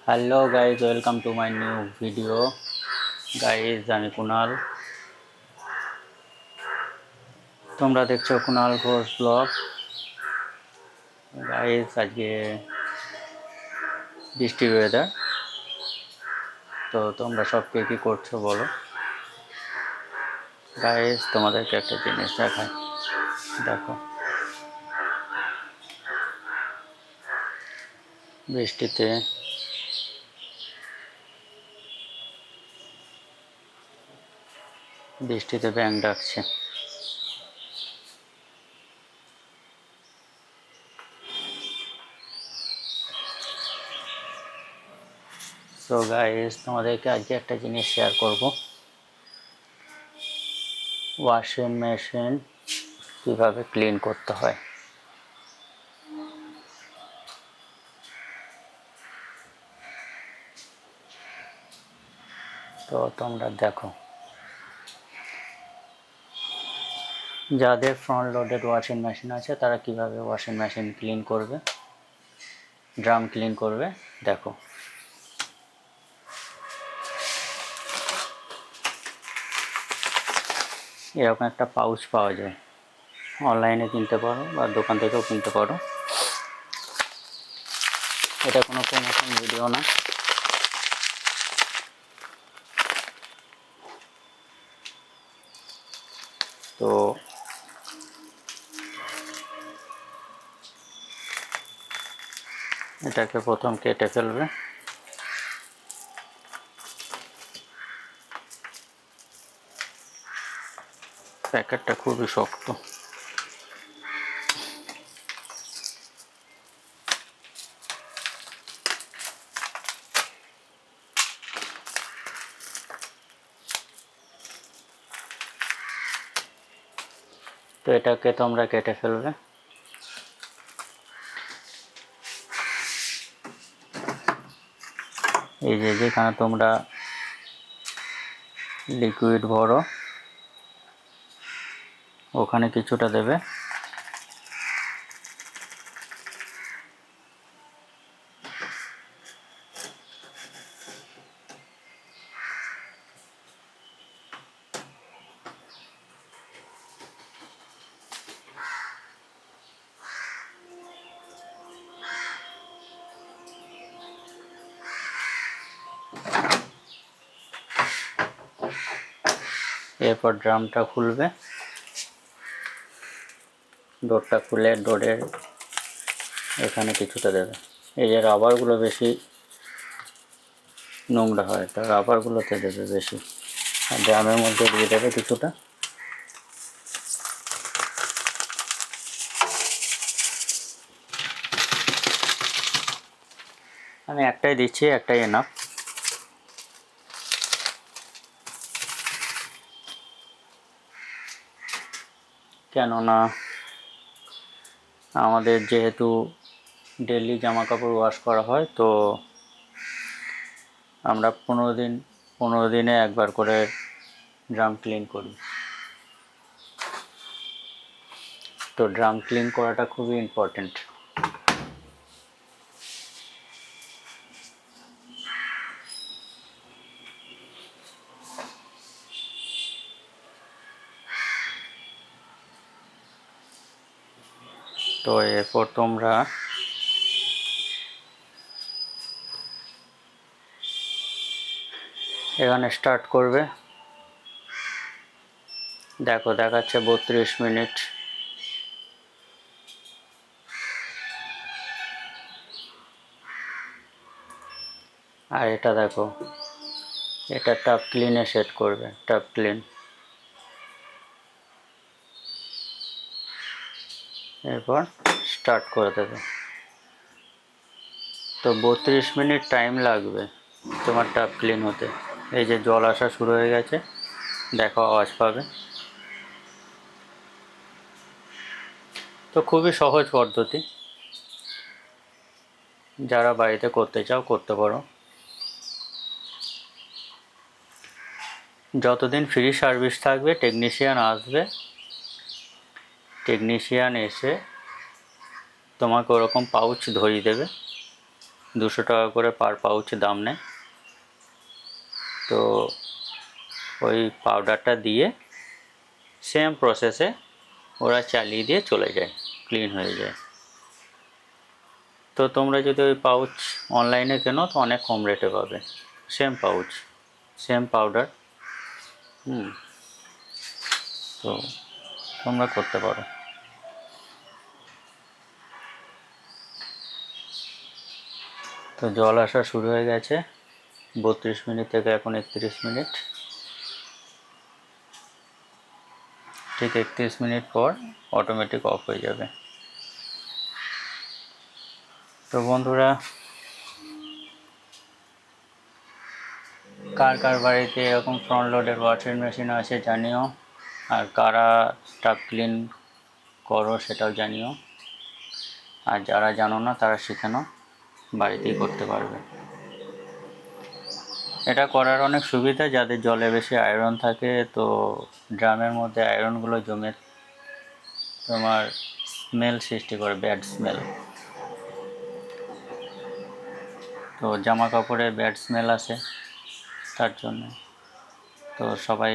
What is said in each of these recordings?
Hello guys, welcome to my new video. Guys, আমি কুনাল, তোমরা দেখছো কুনাল ঘোষ ব্লগ। গাইজ, আজকে বৃষ্টি ওয়েদার। তো তোমরা সব কে কী করছো বলো। গাইজ, তোমাদেরকে একটা জিনিস দেখাই, দেখো। বৃষ্টিতে ব্যাঙ ডাকছে। সো গাইজ, তোমাদেরকে আজকে একটা জিনিস শেয়ার করব। ওয়াশিং মেশিন কীভাবে ক্লিন করতে হয়। তো তোমরা দেখো, যাদের ফ্রন্ট লোডেড ওয়াশিং মেশিন আছে তারা কিভাবে ওয়াশিং মেশিন ক্লিন করবে, ড্রাম ক্লিন করবে, দেখো। এরকম একটা পাউচ পাওয়া যায়, অনলাইনে কিনতে পারো বা দোকান থেকেও কিনতে পারো। এটা কোনো প্রমোশন ভিডিও না। তো এটাকে প্রথম কেটে ফেলবে। প্যাকেটটা খুবই শক্ত। তো এটাকে তোমরা কেটে ফেলবে। এই যে যেখানে তোমরা লিকুইড ভরো ওখানে কিছুটা দেবে। এরপর ড্রামটা খুলবে, ডোরটা খুলে ডোরের এখানে কিছুটা দেবে। এই যে রাবারগুলো বেশি নোংরা হয়, তা রাবারগুলোতে দেবে বেশি, আর ড্রামের মধ্যে দিয়ে দেবে কিছুটা। আমি একটাই দিচ্ছি, একটাই এনাফ। কেননা আমাদের যেহেতু ডেলি জামা কাপড় ওয়াশ করা হয়, তো আমরা 15 দিনে একবার করে ড্রাম ক্লিন করি। তো ড্রাম ক্লিন করাটা খুবই ইম্পর্ট্যান্ট। তো এরপর তোমরা এখানে স্টার্ট করবে। দেখো, দেখাচ্ছে 32 মিনিট। আর এটা দেখো, এটা টাপ ক্লিনে সেট করবে, টাপ ক্লিন। এরপর স্টার্ট করে দেবে। তো 32 মিনিট টাইম লাগবে তোমার টাপ ক্লিন হতে। এই যে জল আসা শুরু হয়ে গেছে, দেখো আওয়াজ পাবে। তো খুবই সহজ পদ্ধতি, যারা বাড়িতে করতে চাও করতে পারো। যতদিন ফ্রি সার্ভিস থাকবে টেকনিশিয়ান আসবে, টেকনিশিয়ান এসে তোমাকে ওরকম পাউচ ধরিয়ে দেবে। 200 টাকা করে পার পাউচ দাম নেয়। তো ওই পাউডারটা দিয়ে সেম প্রসেসে ওরা চালিয়ে দিয়ে চলে যায়, ক্লিন হয়ে যায়। তো তোমরা যদি ওই পাউচ অনলাইনে কেনো তো অনেক কম রেটে পাবে, সেম পাউচ সেম পাউডার। তো তোমরা করতে পারো। তো জল আসা শুরু হয়ে গেছে, 32 মিনিট থেকে এখন 31 মিনিট। ঠিক 31 মিনিট পর অটোমেটিক অফ হয়ে যাবে। তো বন্ধুরা, কার কার বাড়িতে এরকম ফ্রন্ট লোডের ওয়াশিং মেশিন আছে জানিও, আর কারা টাব ক্লিন করো সেটাও জানিও। আর যারা জানো না তারা শিখে নাও, বাড়িতেই করতে পারবে। এটা করার অনেক সুবিধা, যাদের জলে বেশি আয়রন থাকে, তো ড্রামের মধ্যে আয়রনগুলো জমে তোমার স্মেল সৃষ্টি করে, ব্যাড স্মেল। তো জামা কাপড়ে ব্যাড স্মেল আসে, তার জন্য তো সবাই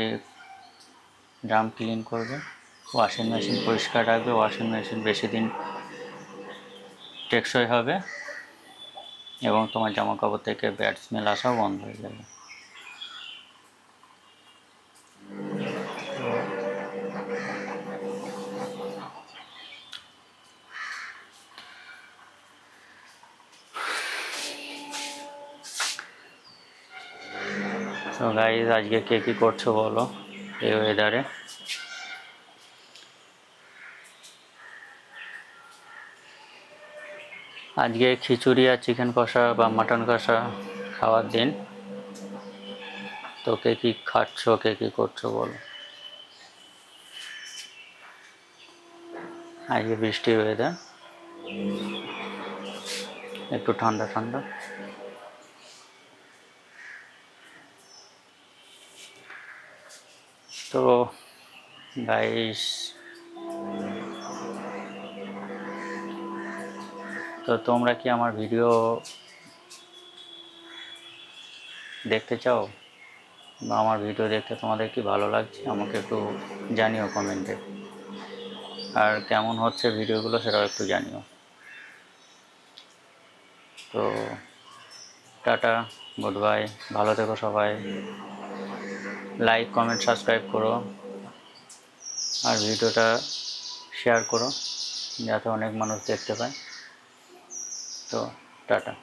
ড্রাম ক্লিন করবে, ওয়াশিং মেশিন পরিষ্কার রাখবে। ওয়াশিং মেশিন বেশি দিন টেকসই হবে এবং তোমার জামা কাপড় থেকে ব্যাড স্মেল আসাও বন্ধ হয়ে যাবে। তো গাইজ, আজকে কে কী করছো বলো এই ওয়েদারে? আজকে খিচুড়ি আর চিকেন কষা বা মাটন কষা খাওয়ার দিন। তো কে কী খাচ্ছো, কে কী করছো বলো। আজকে বৃষ্টি ওয়েদার, একটু ঠান্ডা ঠান্ডা। তো গাইস, তো তোমরা কি আমার ভিডিও দেখতে চাও, বা আমার ভিডিও দেখতে তোমাদের কি ভালো লাগছে আমাকে একটু জানিও কমেন্টে। আর কেমন হচ্ছে ভিডিওগুলো সেটাও একটু জানিও। তো টাটা, গুড বাই, ভালো থেকো সবাই। লাইক, কমেন্ট, সাবস্ক্রাইব করো, আর ভিডিওটা শেয়ার করো যাতে অনেক মানুষ দেখতে পায়। তো টাটা।